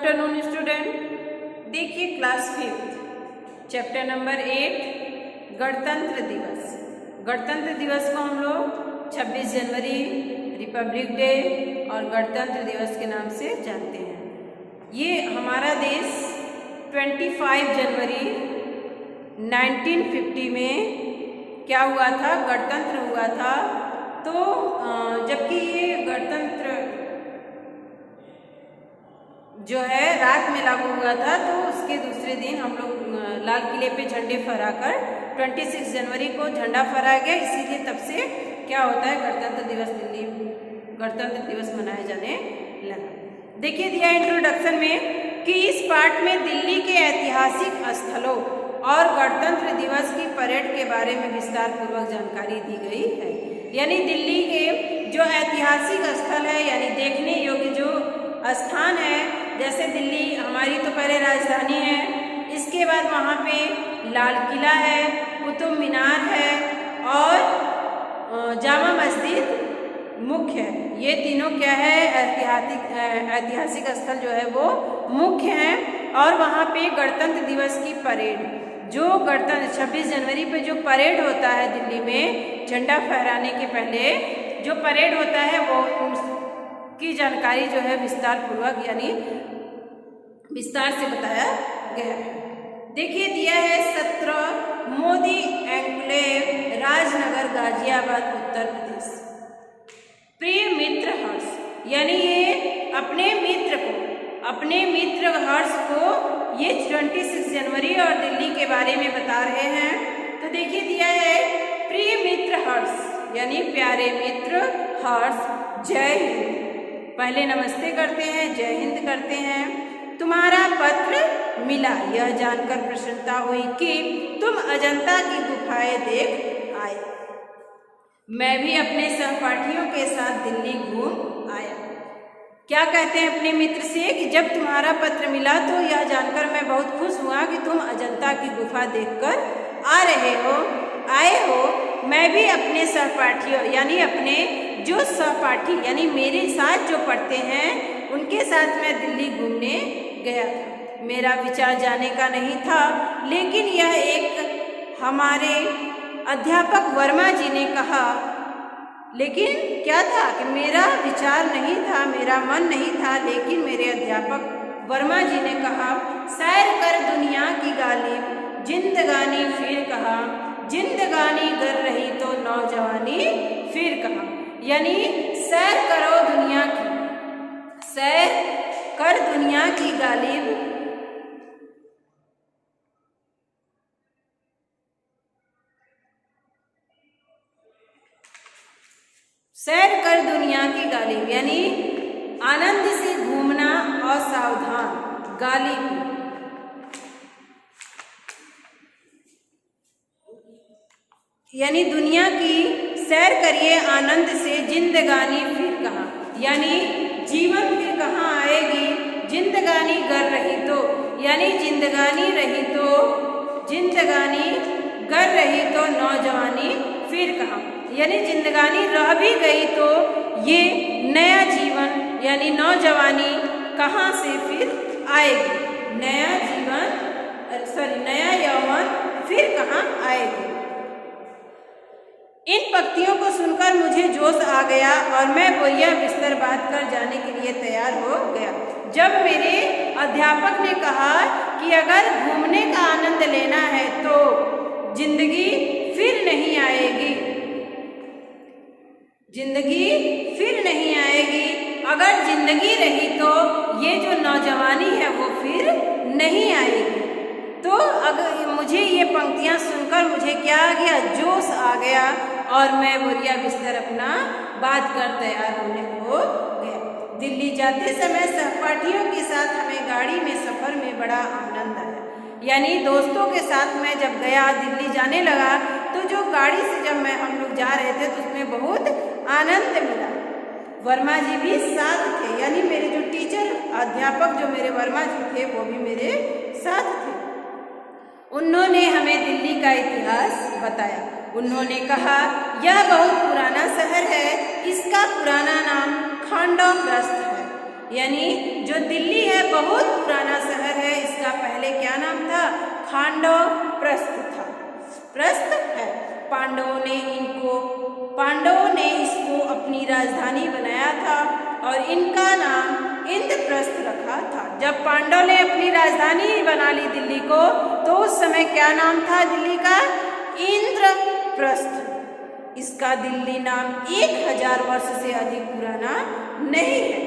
Afternoon student. देखिए class 5 chapter number 8 गणतंत्र दिवस। गणतंत्र दिवस को हम लोग 26 जनवरी, रिपब्लिक डे और गणतंत्र दिवस के नाम से जानते हैं। ये हमारा देश 25 जनवरी 1950 में क्या हुआ था, गणतंत्र हुआ था। तो जबकि ये गणतंत्र जो है रात में लागू हुआ था, तो उसके दूसरे दिन हम लोग लाल किले पे झंडे फहराकर 26 जनवरी को झंडा फहराया गया। इसीलिए तब से क्या होता है, गणतंत्र दिवस, दिल्ली गणतंत्र दिवस मनाया जाने लगा। देखिए दिया इंट्रोडक्शन में कि इस पार्ट में दिल्ली के ऐतिहासिक स्थलों और गणतंत्र दिवस की परेड के बारे में विस्तार पूर्वक जानकारी दी गई है। यानी दिल्ली के जो ऐतिहासिक स्थल है, यानी देखने योग्य जो स्थान है, जैसे दिल्ली हमारी तो पहले राजधानी है, इसके बाद वहाँ पे लाल किला है, कुतुब मीनार है और जामा मस्जिद मुख्य है। ये तीनों क्या है, ऐतिहासिक स्थल जो है वो मुख्य हैं। और वहाँ पे गणतंत्र दिवस की परेड, जो गणतंत्र 26 जनवरी पे जो परेड होता है दिल्ली में, झंडा फहराने के पहले जो परेड होता है वो की जानकारी जो है विस्तार पूर्वक यानी विस्तार से बताया गया है। देखिए दिया है 17 मोदी एन्क्लेव, राजनगर, गाजियाबाद, उत्तर प्रदेश। प्रिय मित्र हर्ष, यानी ये अपने मित्र हर्ष को ये 26 जनवरी और दिल्ली के बारे में बता रहे हैं। तो देखिए दिया है प्रिय मित्र हर्ष, यानी प्यारे मित्र हर्ष, जय हिंद। पहले नमस्ते करते हैं, जय हिंद करते हैं। तुम्हारा पत्र मिला, यह जानकर प्रसन्नता हुई कि तुम अजंता की गुफाएं देख आए। मैं भी अपने सहपाठियों के साथ दिल्ली घूम आया। क्या कहते हैं अपने मित्र से कि जब तुम्हारा पत्र मिला तो यह जानकर मैं बहुत खुश हुआ कि तुम अजंता की गुफा देखकर आए हो। मैं भी अपने सहपाठियों यानी अपने जो सहपाठी यानी मेरे साथ जो पढ़ते हैं उनके साथ मैं दिल्ली घूमने गया था। मेरा विचार जाने का नहीं था, लेकिन यह एक हमारे अध्यापक वर्मा जी ने कहा। लेकिन क्या था कि मेरा विचार नहीं था, मेरा मन नहीं था, लेकिन मेरे अध्यापक वर्मा जी ने कहा, सैर कर दुनिया की गालिब, जिंदगानी फिर कहा, जिंदगानी कर रही तो नौजवानी फिर कहा। यानी सैर करो दुनिया की, सैर कर दुनिया की गालिब, सैर कर दुनिया की गालिब, यानी आनंद से घूमना और सावधान, गालिब यानी दुनिया की सैर करिए आनंद से, जिंदगानी फिर कहाँ, यानी जीवन फिर कहाँ आएगी, जिंदगानी गर रही तो, यानी जिंदगानी रही तो, जिंदगानी गर रही तो नौजवानी फिर कहाँ, यानी जिंदगानी रह भी गई तो ये नया जीवन यानी नौजवानी कहाँ से फिर आएगी, नया यौवन फिर कहाँ आएगी। इन पंक्तियों को सुनकर मुझे जोश आ गया और मैं बोरिया बिस्तर बांध कर जाने के लिए तैयार हो गया। जब मेरे अध्यापक ने कहा कि अगर घूमने का आनंद लेना है तो जिंदगी फिर नहीं आएगी, जिंदगी फिर नहीं आएगी, अगर जिंदगी रही तो ये जो नौजवानी है वो फिर नहीं आएगी। तो अगर मुझे ये पंक्तियाँ सुनकर मुझे क्या आ गया, जोश आ गया और मैं बोरिया बिस्तर अपना बांध कर तैयार होने को गया। दिल्ली जाते समय सहपाठियों के साथ हमें गाड़ी में सफ़र में बड़ा आनंद आया। यानी दोस्तों के साथ मैं जब गया, दिल्ली जाने लगा, तो जो गाड़ी से जब हम लोग जा रहे थे तो उसमें बहुत आनंद मिला। वर्मा जी भी साथ थे, यानी मेरे जो टीचर अध्यापक जो मेरे वर्मा जी थे वो भी मेरे साथ थे। उन्होंने हमें दिल्ली का इतिहास बताया। उन्होंने कहा यह बहुत पुराना शहर है, इसका पुराना नाम खांडव प्रस्थ है। यानी जो दिल्ली है बहुत खांडव प्रस्थ था। प्रस्थ है। पांडवों ने इसको अपनी राजधानी बनाया था और इनका नाम इंद्रप्रस्थ रखा था। जब पांडव ने अपनी राजधानी बना ली दिल्ली को, तो उस समय क्या नाम था दिल्ली का? इंद्रप्रस्थ। इसका दिल्ली नाम 1000 वर्ष से अधिक पुराना नहीं है,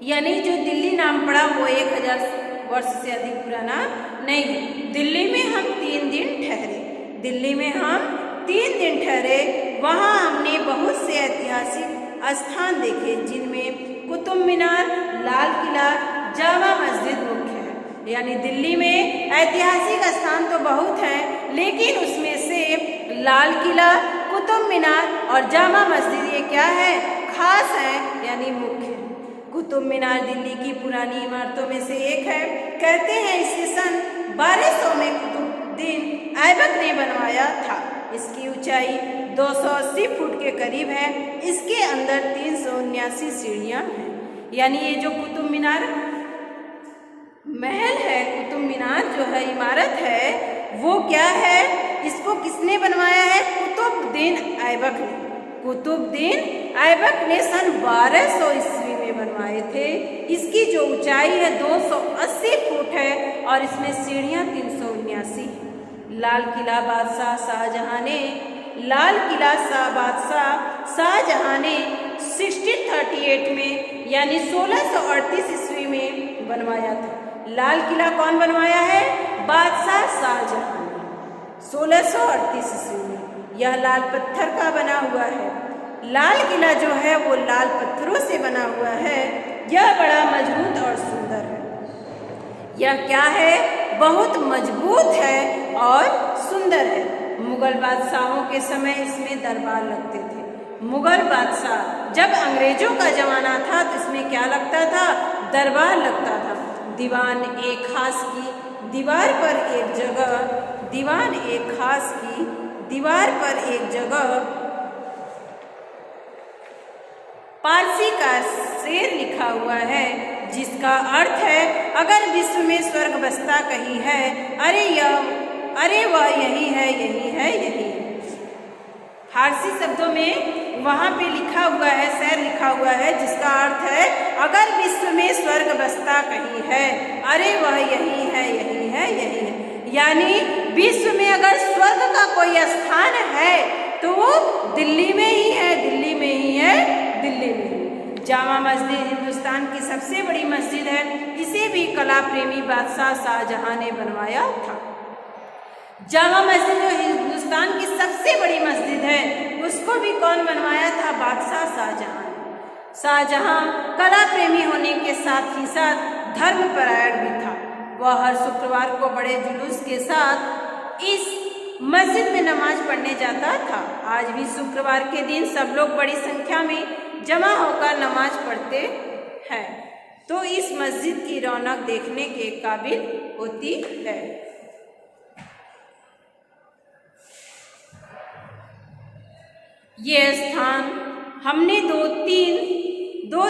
यानी जो दिल्ली नाम पड़ा वो 1000 वर्ष से अधिक पुराना नहीं है। दिल्ली में हम 3 दिन ठहरे। वहाँ हमने बहुत से ऐतिहासिक स्थान देखे, जिनमें कुतुब मीनार, लाल किला, जामा मस्जिद मुख्य है। यानी दिल्ली में ऐतिहासिक स्थान तो बहुत हैं, लेकिन उसमें से लाल किला, कुतुब मीनार और जामा मस्जिद ये क्या है? खास है, यानी मुख्य है। कुतुब मीनार दिल्ली की पुरानी इमारतों में से एक है। कहते हैं इसे सन 1200 में कुतुबुद्दीन ऐबक ने बनवाया था। इसकी ऊंचाई 280 फुट के करीब है। इसके अंदर 379 सीढ़ियां हैं। यानी ये जो कुतुब मीनार महल है, कुतुब मीनार जो है इमारत है, वो क्या है? इसको किसने बनवाया है? कुतुबुद्दीन ऐबक ने। कुतुबुद्दीन ऐबक ने सन 1200 ईस्वी में बनवाए थे। इसकी जो ऊंचाई है 280 फुट है और इसमें सीढ़ियां 379 हैं। लाल किला बादशाह शाहजहां ने 1638 में यानी 1638 ईस्वी में बनवाया था। लाल किला कौन बनवाया है? बादशाह शाहजहां ने 1638 ईस्वी में। यह लाल पत्थर का बना हुआ है। लाल किला जो है वो लाल पत्थरों से बना हुआ है। यह बड़ा मजबूत और सुंदर है। यह क्या है? बहुत मजबूत है और सुंदर है। मुगल बादशाहों के समय इसमें दरबार लगते थे। मुगल बादशाह जब अंग्रेजों का जमाना था तो इसमें क्या लगता था? दरबार लगता था। दीवान एक खास की दीवार पर एक जगह पारसी का शेर लिखा हुआ है, जिसका अर्थ है अगर विश्व में स्वर्ग बसता कहीं है, अरे वह यही है। फारसी शब्दों में वहाँ पे लिखा हुआ है, शेर लिखा हुआ है, जिसका अर्थ है अगर विश्व में स्वर्ग बसता कहीं है, अरे वह यही है। यानी विश्व में अगर स्वर्ग का कोई स्थान है तो वो दिल्ली में ही है। जामा मस्जिद हिंदुस्तान की सबसे बड़ी मस्जिद है। इसे भी कला प्रेमी बादशाह शाहजहां ने बनवाया था। जामा मस्जिद जो हिंदुस्तान की सबसे बड़ी मस्जिद है, उसको भी कौन बनवाया था? बादशाह शाहजहां। शाहजहां कला प्रेमी होने के साथ ही साथ धर्मपरायण भी था। वह हर शुक्रवार को बड़े जुलूस के साथ इस मस्जिद में नमाज पढ़ने जाता था। आज भी शुक्रवार के दिन सब लोग बड़ी संख्या में जमा होकर नमाज पढ़ते हैं, तो इस मस्जिद की रौनक देखने के काबिल होती है। ये स्थान हमने दो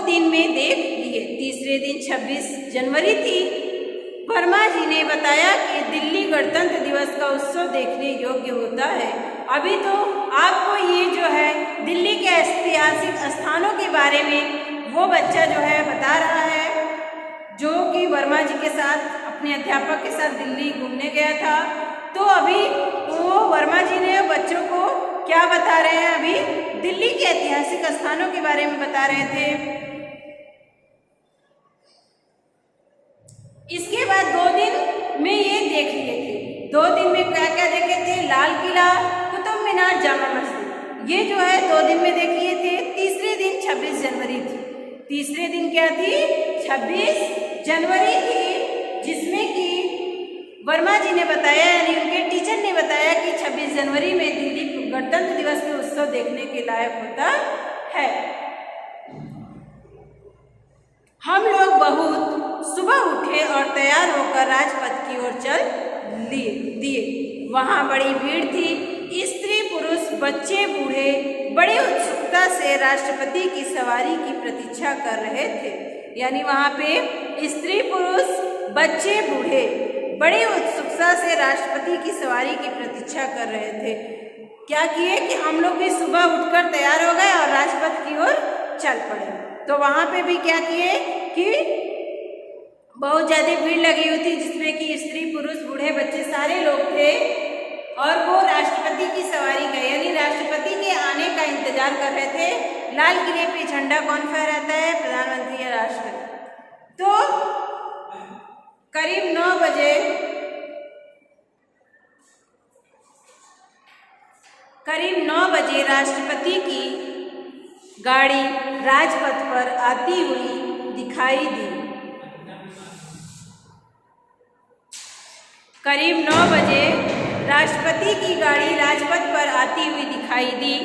दिन में देख लिए। तीसरे दिन 26 जनवरी थी। वर्मा जी ने बताया कि दिल्ली गणतंत्र दिवस का उत्सव देखने योग्य होता है। अभी तो आपको ये जो है दिल्ली के ऐतिहासिक स्थानों के बारे में वो बच्चा जो है बता रहा है, जो कि वर्मा जी के साथ अपने अध्यापक के साथ दिल्ली घूमने गया था। तो अभी वो वर्मा जी ने बच्चों को क्या बता रहे हैं? अभी दिल्ली के ऐतिहासिक स्थानों के बारे में बता रहे थे। इसके बाद 2 दिन में ये देख लिए थे। 2 दिन में क्या क्या देखे थे? लाल किला, कुतुब मीनार, जामा मस्जिद, ये जो है 2 दिन में देख लिए थे। तीसरे दिन 26 जनवरी थी। तीसरे दिन क्या थी? 26 जनवरी थी, जिसमें कि वर्मा जी ने बताया, यानी उनके टीचर ने बताया कि 26 जनवरी में दिल्ली गणतंत्र दिवस के उत्सव देखने के लायक होता है। हम लोग बहुत सुबह उठे और तैयार होकर राजपथ की ओर चल दिए। वहाँ बड़ी भीड़ थी। स्त्री पुरुष बच्चे बूढ़े बड़े उत्सुकता से राष्ट्रपति की सवारी की प्रतीक्षा कर रहे थे। यानी वहाँ पे स्त्री पुरुष बच्चे बूढ़े बड़ी उत्सुकता से राष्ट्रपति की सवारी की प्रतीक्षा कर रहे थे। क्या किए कि हम लोग भी सुबह उठकर तैयार हो गए और राजपथ की ओर चल पड़े। तो वहाँ पे भी क्या किए कि बहुत ज़्यादा भीड़ लगी हुई थी, जिसमें कि स्त्री पुरुष बूढ़े बच्चे सारे लोग थे और वो राष्ट्रपति की सवारी का यानी राष्ट्रपति के आने का इंतजार कर रहे थे। लाल किले पे झंडा कौन फहराता है? प्रधानमंत्री या राष्ट्रपति। तो करीब 9 बजे राष्ट्रपति की गाड़ी राजपथ पर आती हुई दिखाई दी। करीब 9 बजे राष्ट्रपति की गाड़ी राजपथ पर आती हुई दिखाई दी।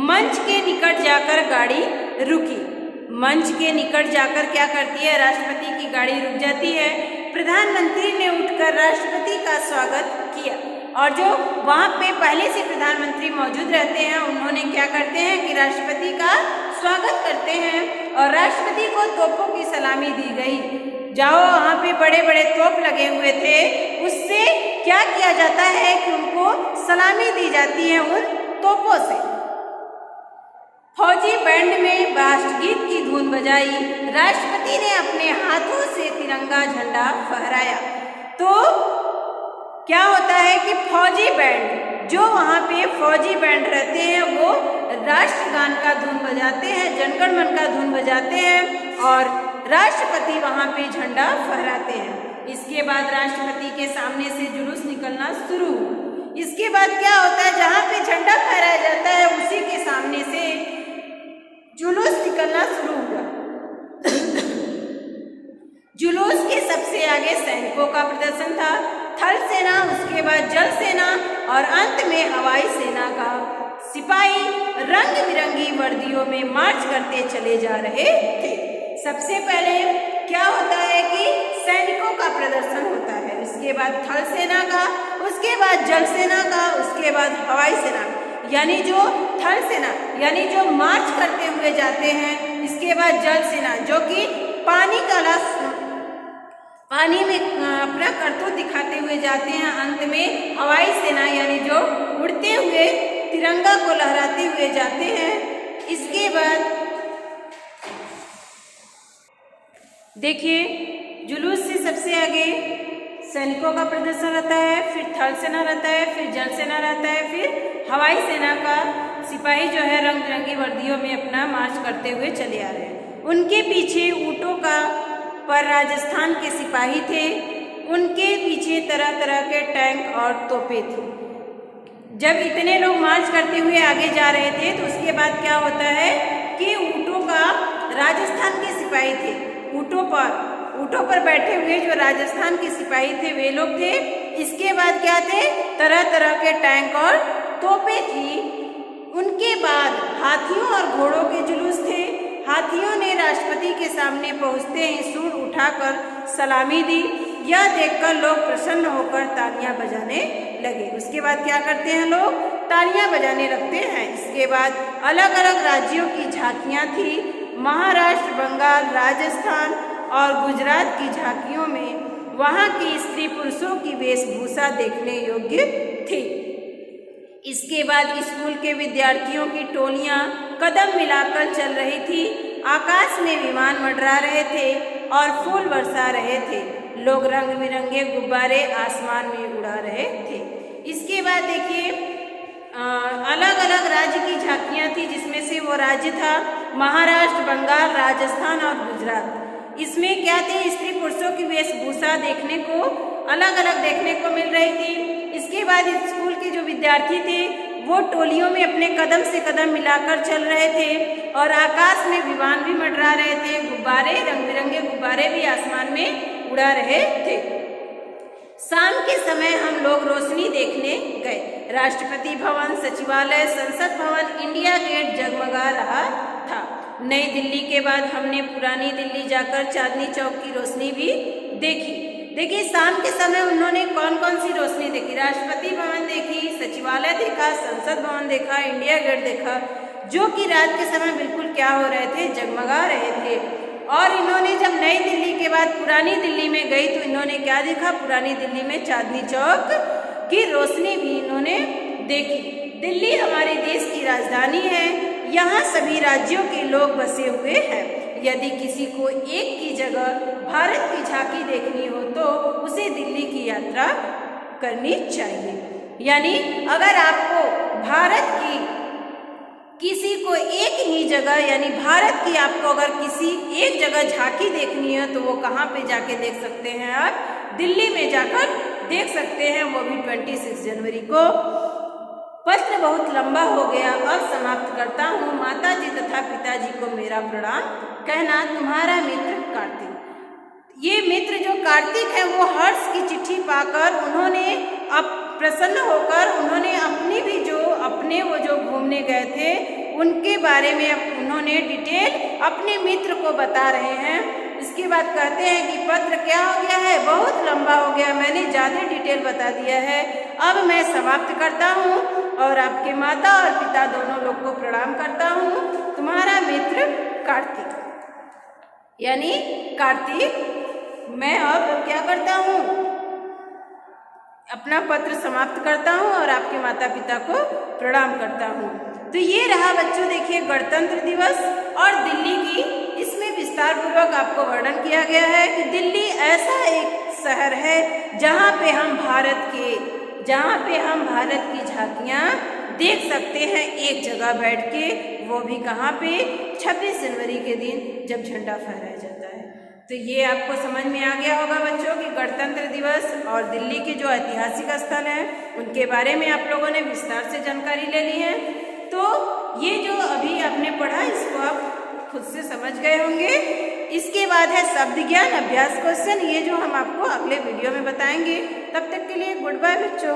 मंच के निकट जाकर गाड़ी रुकी। मंच के निकट जाकर क्या करती है? राष्ट्रपति की गाड़ी रुक जाती है। प्रधानमंत्री ने उठकर राष्ट्रपति का स्वागत किया और जो वहाँ पे पहले से प्रधानमंत्री मौजूद रहते हैं उन्होंने क्या करते हैं कि राष्ट्रपति का स्वागत करते हैं और राष्ट्रपति को तोपों की सलामी दी गई। जाओ, वहाँ पे बड़े बड़े तोप लगे हुए थे, उससे क्या किया जाता है कि उनको सलामी दी जाती है उन तोपों से। फौजी बैंड में राष्ट्रगीत की धुन बजाई। राष्ट्रपति ने अपने हाथों से तिरंगा झंडा फहराया। तो क्या होता है कि फौजी बैंड, जो वहाँ पे फौजी बैंड रहते हैं वो राष्ट्रगान का धुन बजाते हैं, जनगण मन का धुन बजाते हैं और राष्ट्रपति वहाँ पे झंडा फहराते हैं। इसके बाद राष्ट्रपति के सामने से जुलूस निकलना शुरू हुआ। इसके बाद क्या होता है? जहाँ पे झंडा फहराया जाता है उसी के सामने से जुलूस निकलना शुरू हुआ। जुलूस के सबसे आगे सैनिकों का प्रदर्शन था, थल सेना, उसके बाद जल सेना और अंत में हवाई सेना का सिपाही रंग बिरंगी वर्दियों में मार्च करते चले जा रहे थे। सबसे पहले क्या होता है कि सैनिकों का प्रदर्शन होता है, उसके बाद थल सेना का, उसके बाद जल सेना का, उसके बाद हवाई सेना, यानी जो थल सेना यानी जो मार्च करते हुए जाते हैं, इसके बाद जल सेना जो कि पानी में अपना करतूत दिखाते हुए जाते हैं, अंत में हवाई सेना यानी जो उड़ते हुए तिरंगा को लहराते हुए जाते हैं। इसके बाद देखिए जुलूस से सबसे आगे सैनिकों का प्रदर्शन रहता है, फिर थल सेना रहता है, फिर जल सेना रहता है, फिर हवाई सेना का सिपाही जो है रंग बिरंगी वर्दियों में अपना मार्च करते हुए चले आ रहे हैं। उनके पीछे ऊँटों का पर राजस्थान के सिपाही थे, उनके पीछे तरह तरह के टैंक और तोपें थी। जब इतने लोग मार्च करते हुए आगे जा रहे थे तो उसके बाद क्या होता है कि ऊँटों का राजस्थान के सिपाही थे, ऊँटों पर बैठे हुए जो राजस्थान के सिपाही थे वे लोग थे। इसके बाद क्या थे? तरह तरह के टैंक और तोपें थी। उनके बाद हाथियों और घोड़ों के जुलूस थे। हाथियों ने राष्ट्रपति के सामने पहुंचते ही सूंड उठाकर सलामी दी। यह देखकर लोग प्रसन्न होकर तालियां बजाने लगे। उसके बाद क्या करते हैं? लोग तालियां बजाने लगते हैं। इसके बाद अलग अलग राज्यों की झांकियां थी। महाराष्ट्र, बंगाल, राजस्थान और गुजरात की झांकियों में वहाँ की स्त्री पुरुषों की वेशभूषा देखने योग्य थी। इसके बाद स्कूल के विद्यार्थियों की टोलियां कदम मिलाकर चल रही थी। आकाश में विमान मंडरा रहे थे और फूल बरसा रहे थे। लोग रंग बिरंगे गुब्बारे आसमान में उड़ा रहे थे। इसके बाद देखिए अलग अलग राज्य की झांकियां थी, जिसमें से वो राज्य था महाराष्ट्र, बंगाल, राजस्थान और गुजरात। इसमें क्या थे? स्त्री पुरुषों की वेशभूषा देखने को अलग अलग देखने को मिल रही थी। इसके बाद स्कूल के जो विद्यार्थी थे वो टोलियों में अपने कदम से कदम मिलाकर चल रहे थे और आकाश में विमान भी मंडरा रहे थे। गुब्बारे, रंग बिरंगे गुब्बारे भी आसमान में उड़ा रहे थे। शाम के समय हम लोग रोशनी देखने गए। राष्ट्रपति भवन, सचिवालय, संसद भवन, इंडिया गेट जगमगा रहा था। नई दिल्ली के बाद हमने पुरानी दिल्ली जाकर चांदनी चौक की रोशनी भी देखी। देखिए शाम के समय उन्होंने कौन कौन सी रोशनी देखी? राष्ट्रपति भवन देखी, सचिवालय देखा, संसद भवन देखा, इंडिया गेट देखा, जो कि रात के समय बिल्कुल क्या हो रहे थे? जगमगा रहे थे। और इन्होंने जब नई दिल्ली के बाद पुरानी दिल्ली में गई तो इन्होंने क्या देखा, पुरानी दिल्ली में चांदनी चौक की रोशनी भी इन्होंने देखी। दिल्ली हमारे देश की राजधानी है, यहाँ सभी राज्यों के लोग बसे हुए हैं। यदि किसी को एक की जगह भारत की झांकी देखनी हो तो उसे दिल्ली की यात्रा करनी चाहिए। यानी अगर आपको भारत की किसी को एक ही जगह यानी भारत की आपको अगर किसी एक जगह झांकी देखनी है तो वो कहाँ पे जाके देख सकते हैं आप, दिल्ली में जाकर देख सकते हैं, वो भी 26 जनवरी को। पत्र बहुत लंबा हो गया, अब समाप्त करता हूँ। माताजी तथा पिताजी को मेरा प्रणाम कहना, तुम्हारा मित्र कार्तिक। ये मित्र जो कार्तिक है वो हर्ष की चिट्ठी पाकर उन्होंने अब प्रसन्न होकर उन्होंने अपनी भी जो अपने वो जो घूमने गए थे उनके बारे में उन्होंने डिटेल अपने मित्र को बता रहे हैं। इसके बाद कहते हैं कि पत्र क्या हो गया है, बहुत लंबा हो गया, मैंने ज़्यादा डिटेल बता दिया है, अब मैं समाप्त करता हूँ और आपके माता और पिता दोनों लोग को प्रणाम करता हूँ। तुम्हारा मित्र कार्तिक। यानी कार्तिक, मैं अब क्या करता हूँ, अपना पत्र समाप्त करता हूँ और आपके माता पिता को प्रणाम करता हूँ। तो ये रहा बच्चों, देखिए गणतंत्र दिवस और दिल्ली की, इसमें विस्तार पूर्वक आपको वर्णन किया गया है कि दिल्ली ऐसा एक शहर है जहाँ पे हम भारत की झांकियाँ देख सकते हैं एक जगह बैठ के, वो भी कहाँ पे, 26 जनवरी के दिन जब झंडा फहराया जाता है। तो ये आपको समझ में आ गया होगा बच्चों कि गणतंत्र दिवस और दिल्ली के जो ऐतिहासिक स्थल हैं उनके बारे में आप लोगों ने विस्तार से जानकारी ले ली है। तो ये जो अभी आपने पढ़ा इसको आप खुद से समझ गए होंगे। इसके बाद है शब्द ज्ञान अभ्यास क्वेश्चन, ये जो हम आपको अगले वीडियो में बताएंगे। तब तक के लिए गुड बाय बच्चों।